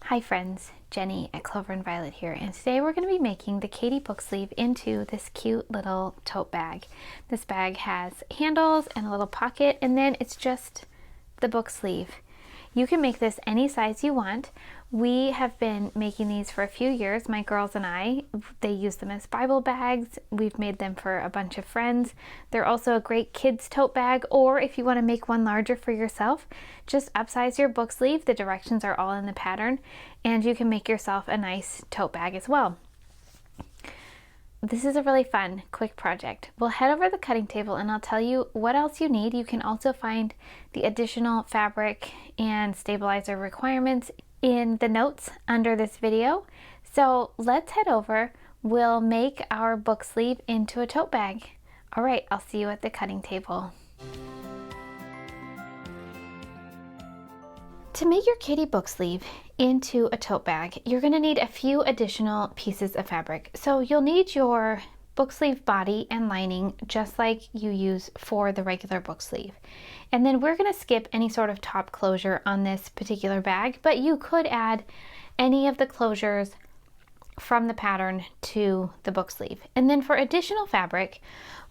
Hi friends, Jenny at Clover and Violet here, and today we're going to be making the Katie book sleeve into this cute little tote bag. This bag has handles and a little pocket, and then it's just the book sleeve. You can make this any size you want. We have been making these for a few years, my girls and I. They use them as Bible bags. We've made them for a bunch of friends. They're also a great kids tote bag, or if you want to make one larger for yourself, just upsize your book sleeve. The directions are all in the pattern, and you can make yourself a nice tote bag as well. This is a really fun, quick project. We'll head over to the cutting table and I'll tell you what else you need. You can also find the additional fabric and stabilizer requirements in the notes under this video. So let's head over. We'll make our book sleeve into a tote bag. All right, I'll see you at the cutting table. To make your Katie book sleeve into a tote bag, you're going to need a few additional pieces of fabric. So you'll need your book sleeve body and lining just like you use for the regular book sleeve. And then we're going to skip any sort of top closure on this particular bag, but you could add any of the closures from the pattern to the book sleeve. And then for additional fabric,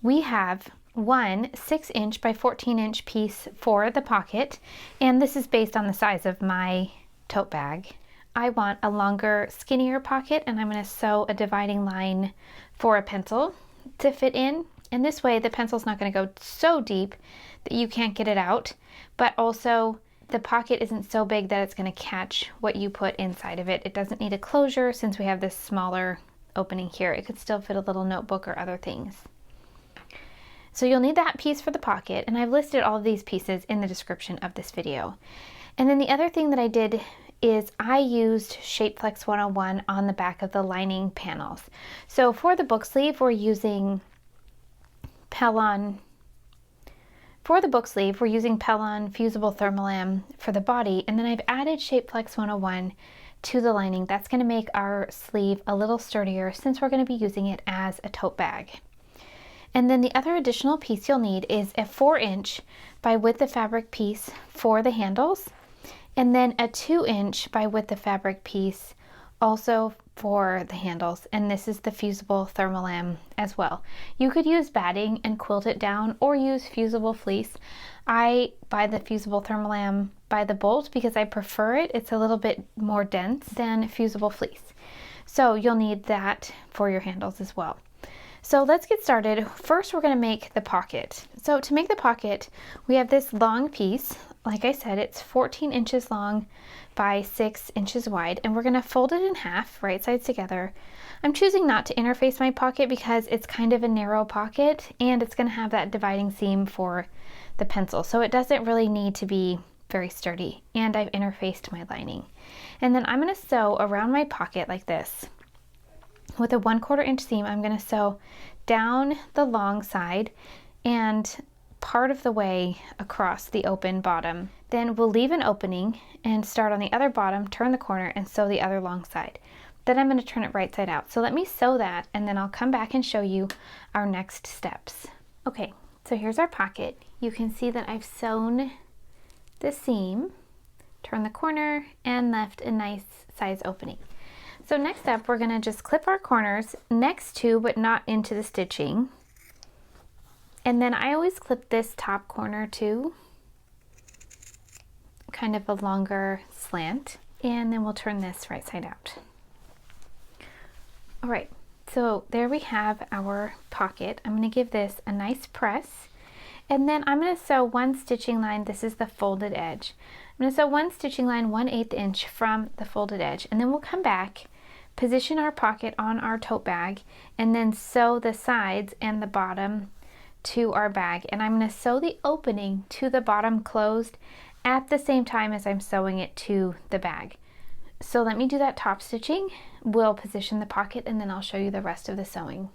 we have one 6-inch by 14-inch piece for the pocket, and this is based on the size of my tote bag. I want a longer, skinnier pocket, and I'm going to sew a dividing line for a pencil to fit in, and this way the pencil's not going to go so deep that you can't get it out, but also the pocket isn't so big that it's going to catch what you put inside of it. It doesn't need a closure since we have this smaller opening here. It could still fit a little notebook or other things. So you'll need that piece for the pocket, and I've listed all of these pieces in the description of this video. And then the other thing that I did is I used ShapeFlex 101 on the back of the lining panels. So for the book sleeve, we're using Pellon. For the book sleeve, we're using Pellon Fusible Thermolam for the body, and then I've added ShapeFlex 101 to the lining. That's going to make our sleeve a little sturdier since we're going to be using it as a tote bag. And then the other additional piece you'll need is a 4-inch by width of fabric piece for the handles, and then a 2-inch by width of fabric piece also for the handles, and this is the Fusible Thermolam as well. You could use batting and quilt it down or use fusible fleece. I buy the Fusible Thermolam by the bolt because I prefer it. It's a little bit more dense than fusible fleece. So you'll need that for your handles as well. So let's get started. First, we're going to make the pocket. So to make the pocket, we have this long piece. Like I said, it's 14 inches long by 6 inches wide, and we're going to fold it in half, right sides together. I'm choosing not to interface my pocket because it's kind of a narrow pocket, and it's going to have that dividing seam for the pencil. So it doesn't really need to be very sturdy, and I've interfaced my lining. And then I'm going to sew around my pocket like this. With a 1/4 inch seam, I'm going to sew down the long side and part of the way across the open bottom. Then we'll leave an opening and start on the other bottom, turn the corner, and sew the other long side. Then I'm going to turn it right side out. So let me sew that, and then I'll come back and show you our next steps. Okay, so here's our pocket. You can see that I've sewn the seam, turn the corner, and left a nice size opening. So next up, we're going to just clip our corners next to, but not into the stitching. And then I always clip this top corner too, kind of a longer slant. And then we'll turn this right side out. All right, so there we have our pocket. I'm going to give this a nice press. And then I'm going to sew one stitching line. This is the folded edge. I'm going to sew one stitching line 1/8 inch from the folded edge. And then we'll come back, position our pocket on our tote bag, and then sew the sides and the bottom to our bag. And I'm going to sew the opening to the bottom closed at the same time as I'm sewing it to the bag. So let me do that top stitching. We'll position the pocket, and then I'll show you the rest of the sewing.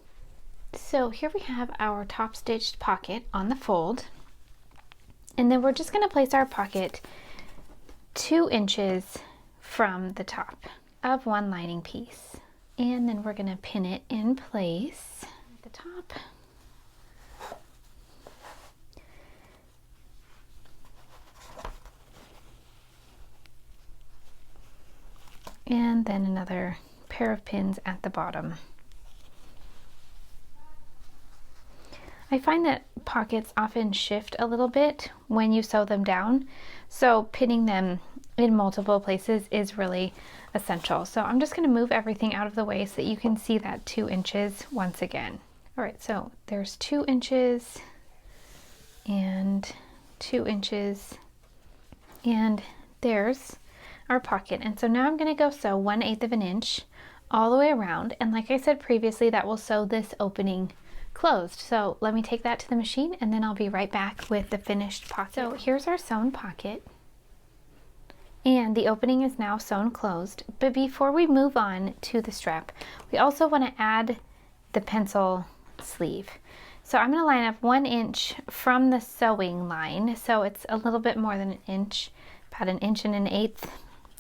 So here we have our top stitched pocket on the fold, and then we're just going to place our pocket 2 inches from the top of one lining piece, and then we're going to pin it in place at the top. and then another pair of pins at the bottom. I find that pockets often shift a little bit when you sew them down, so pinning them in multiple places is really essential. So I'm just going to move everything out of the way so that you can see that 2 inches once again. All right, so there's 2 inches and 2 inches, and there's our pocket. And so now I'm going to go sew 1/8 of an inch all the way around, and like I said previously, that will sew this opening closed. So let me take that to the machine and then I'll be right back with the finished pocket. So here's our sewn pocket, and the opening is now sewn closed. But before we move on to the strap, we also want to add the pencil sleeve. So I'm going to line up 1 inch from the sewing line, so it's a little bit more than an inch, about 1 1/8 inches,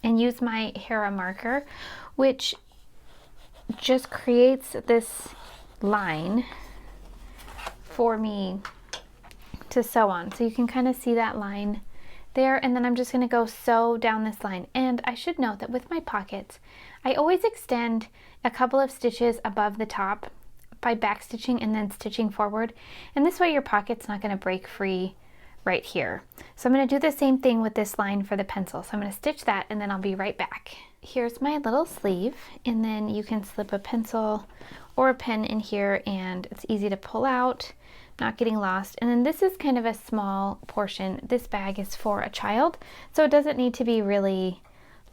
and use my Hera marker, which just creates this line for me to sew on. So you can kind of see that line there, and then I'm just going to go sew down this line. And I should note that with my pockets, I always extend a couple of stitches above the top by back stitching and then stitching forward, and this way your pocket's not going to break free right here. So I'm going to do the same thing with this line for the pencil. So I'm going to stitch that and then I'll be right back. Here's my little sleeve, and then you can slip a pencil or a pen in here and it's easy to pull out, not getting lost. And then this is kind of a small portion. This bag is for a child, so it doesn't need to be really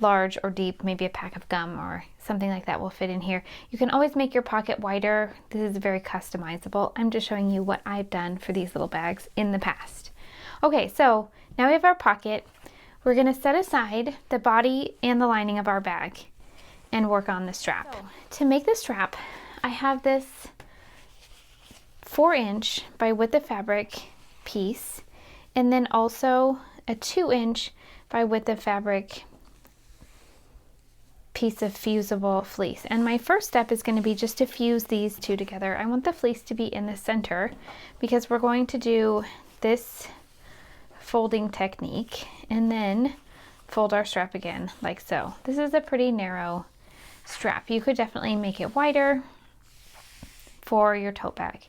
large or deep. Maybe a pack of gum or something like that will fit in here. You can always make your pocket wider. This is very customizable. I'm just showing you what I've done for these little bags in the past. Okay, so now we have our pocket. We're going to set aside the body and the lining of our bag and work on the strap. So, to make the strap, I have this 4 inch by width of fabric piece, and then also a 2 inch by width of fabric piece of fusible fleece. And my first step is going to be just to fuse these two together. I want the fleece to be in the center because we're going to do this folding technique and then fold our strap again like so. This is a pretty narrow strap. You could definitely make it wider for your tote bag.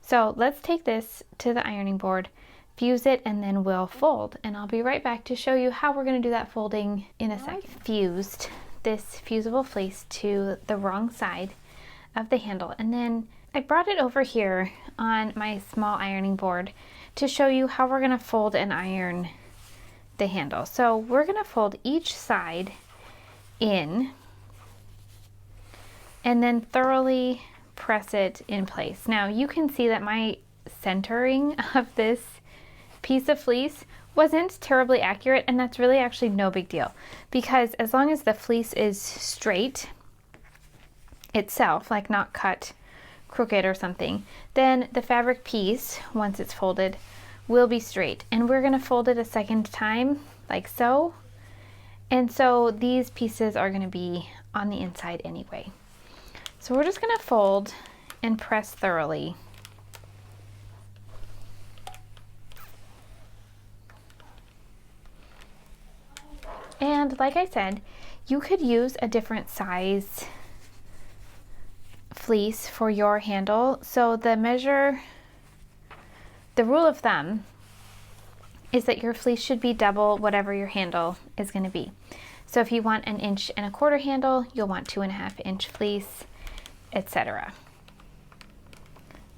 So let's take this to the ironing board, fuse it, and then we'll fold. And I'll be right back to show you how we're going to do that folding in a second. I fused this fusible fleece to the wrong side of the handle, and then I brought it over here on my small ironing board to show you how we're going to fold and iron the handle. So we're going to fold each side in and then thoroughly press it in place. Now you can see that my centering of this piece of fleece wasn't terribly accurate, and that's really actually no big deal, because as long as the fleece is straight itself, like not cut crooked or something, then the fabric piece, once it's folded, will be straight. And we're going to fold it a second time like so, and so these pieces are going to be on the inside anyway. So we're just going to fold and press thoroughly. And like I said, you could use a different size fleece for your handle. So the rule of thumb is that your fleece should be double whatever your handle is going to be. So if you want 1 1/4 inch handle, you'll want 2.5 inch fleece, etc.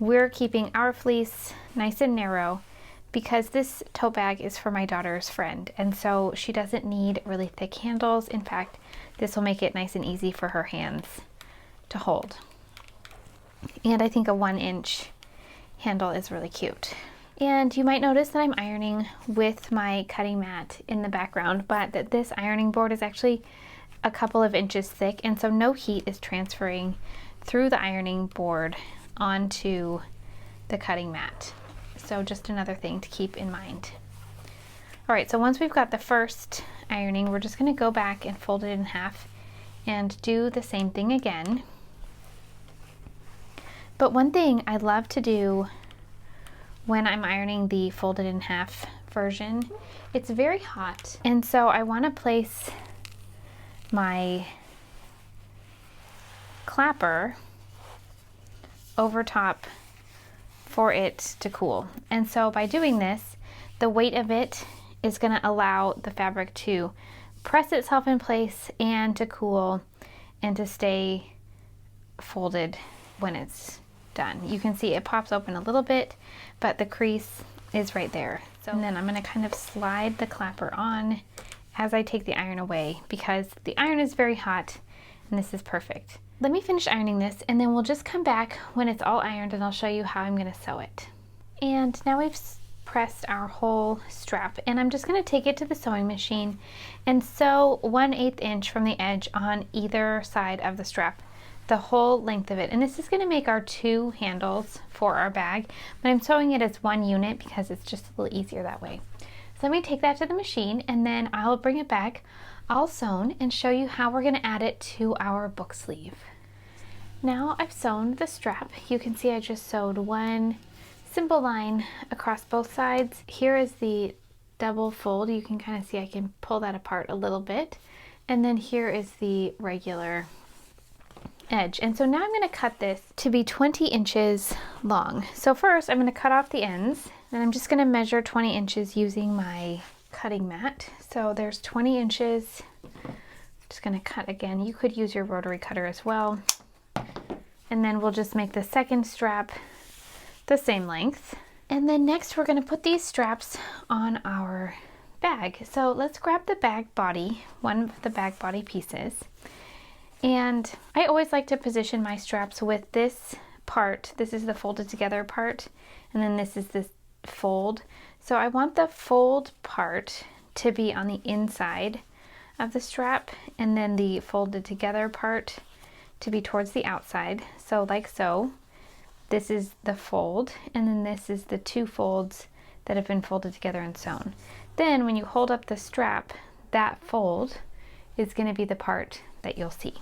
We're keeping our fleece nice and narrow because this tote bag is for my daughter's friend, and so she doesn't need really thick handles. In fact, this will make it nice and easy for her hands to hold. And I think a 1 inch handle is really cute. And you might notice that I'm ironing with my cutting mat in the background, but that this ironing board is actually a couple of inches thick, and so no heat is transferring through the ironing board onto the cutting mat. So just another thing to keep in mind. All right, so once we've got the first ironing, we're just going to go back and fold it in half and do the same thing again. But one thing I love to do when I'm ironing the folded in half version, it's very hot, and so I want to place my clapper over top for it to cool. And so by doing this, the weight of it is going to allow the fabric to press itself in place and to cool and to stay folded when it's done. You can see it pops open a little bit, but the crease is right there. So, and then I'm going to kind of slide the clapper on as I take the iron away, because the iron is very hot and this is perfect. Let me finish ironing this and then we'll just come back when it's all ironed and I'll show you how I'm going to sew it. And now we've pressed our whole strap, and I'm just going to take it to the sewing machine and sew 1/8 inch from the edge on either side of the strap, the whole length of it. And this is going to make our 2 handles for our bag, but I'm sewing it as 1 unit because it's just a little easier that way. So let me take that to the machine and then I'll bring it back all sewn and show you how we're going to add it to our book sleeve. Now I've sewn the strap. You can see I just sewed 1 simple line across both sides. Here is the double fold. You can kind of see I can pull that apart a little bit. And then here is the regular edge. And so now I'm going to cut this to be 20 inches long. So first I'm going to cut off the ends, and I'm just going to measure 20 inches using my cutting mat. So there's 20 inches. Just going to cut again. You could use your rotary cutter as well. And then we'll just make the second strap the same length. And then next we're going to put these straps on our bag. So let's grab the bag body, one of the bag body pieces. And I always like to position my straps with this part. This is the folded together part, and then this is this fold. So I want the fold part to be on the inside of the strap, and then the folded together part to be towards the outside. So like so. This is the fold, and then this is the 2 folds that have been folded together and sewn. Then when you hold up the strap, that fold is going to be the part that you'll see.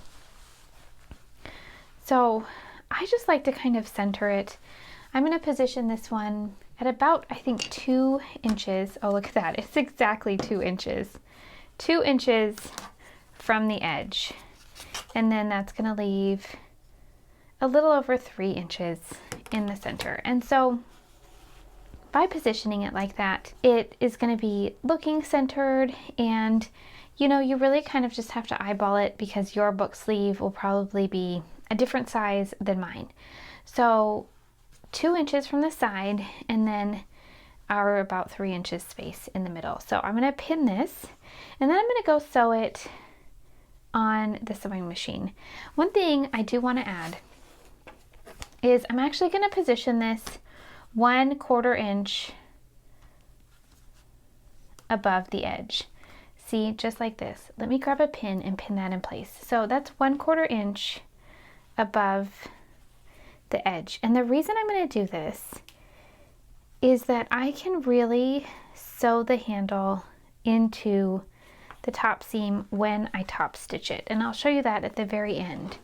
So I just like to kind of center it. I'm going to position this one at about, I think, 2 inches. Oh, look at that. It's exactly 2 inches. 2 inches from the edge. And then that's going to leave a little over 3 inches in the center. And so by positioning it like that, it is going to be looking centered, and you know, you really kind of just have to eyeball it because your book sleeve will probably be a different size than mine. So 2 inches from the side, and then our about 3 inches space in the middle. So I'm going to pin this, and then I'm going to go sew it on the sewing machine. One thing I do want to add is I'm actually going to position this 1/4 inch above the edge. See, just like this. Let me grab a pin and pin that in place. So that's 1/4 inch above the edge. And the reason I'm going to do this is that I can really sew the handle into the top seam when I top stitch it. And I'll show you that at the very end.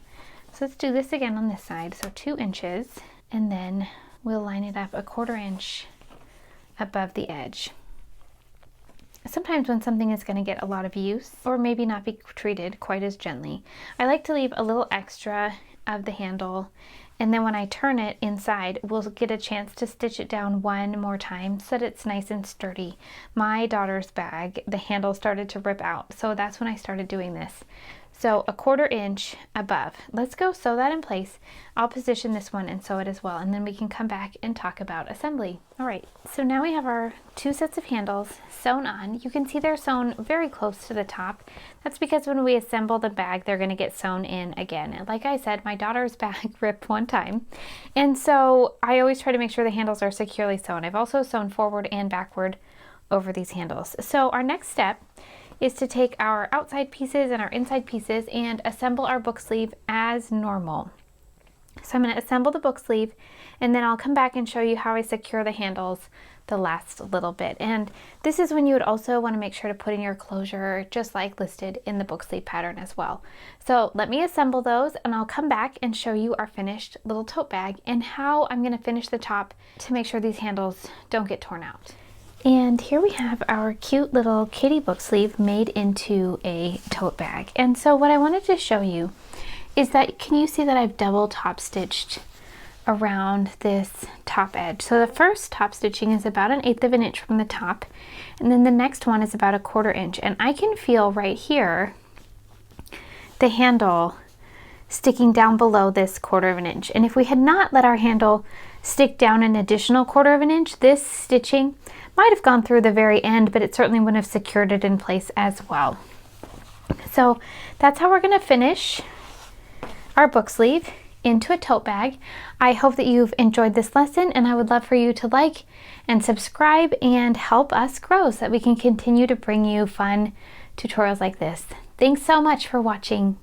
So let's do this again on this side. So 2 inches, and then we'll line it up 1/4 inch above the edge. Sometimes when something is going to get a lot of use, or maybe not be treated quite as gently, I like to leave a little extra of the handle, and then when I turn it inside, we'll get a chance to stitch it down one more time so that it's nice and sturdy. My daughter's bag, the handle started to rip out, so that's when I started doing this. So 1/4 inch above. Let's go sew that in place. I'll position this one and sew it as well, and then we can come back and talk about assembly. All right, so now we have our 2 sets of handles sewn on. You can see they're sewn very close to the top. That's because when we assemble the bag, they're going to get sewn in again. And like I said, my daughter's bag ripped one time, and so I always try to make sure the handles are securely sewn. I've also sewn forward and backward over these handles. So our next step is to take our outside pieces and our inside pieces and assemble our book sleeve as normal. So I'm going to assemble the book sleeve, and then I'll come back and show you how I secure the handles the last little bit. And this is when you would also want to make sure to put in your closure, just like listed in the book sleeve pattern as well. So let me assemble those, and I'll come back and show you our finished little tote bag and how I'm going to finish the top to make sure these handles don't get torn out. And here we have our cute little kitty book sleeve made into a tote bag. And so what I wanted to show you is that, can you see that I've double top stitched around this top edge? So the first top stitching is about 1/8 of an inch from the top, and then the next one is about 1/4 inch. And I can feel right here the handle sticking down below this 1/4 of an inch. And if we had not let our handle stick down an additional 1/4 of an inch, this stitching might have gone through the very end, but it certainly wouldn't have secured it in place as well. So that's how we're going to finish our book sleeve into a tote bag. I hope that you've enjoyed this lesson, and I would love for you to like and subscribe and help us grow so that we can continue to bring you fun tutorials like this. Thanks so much for watching.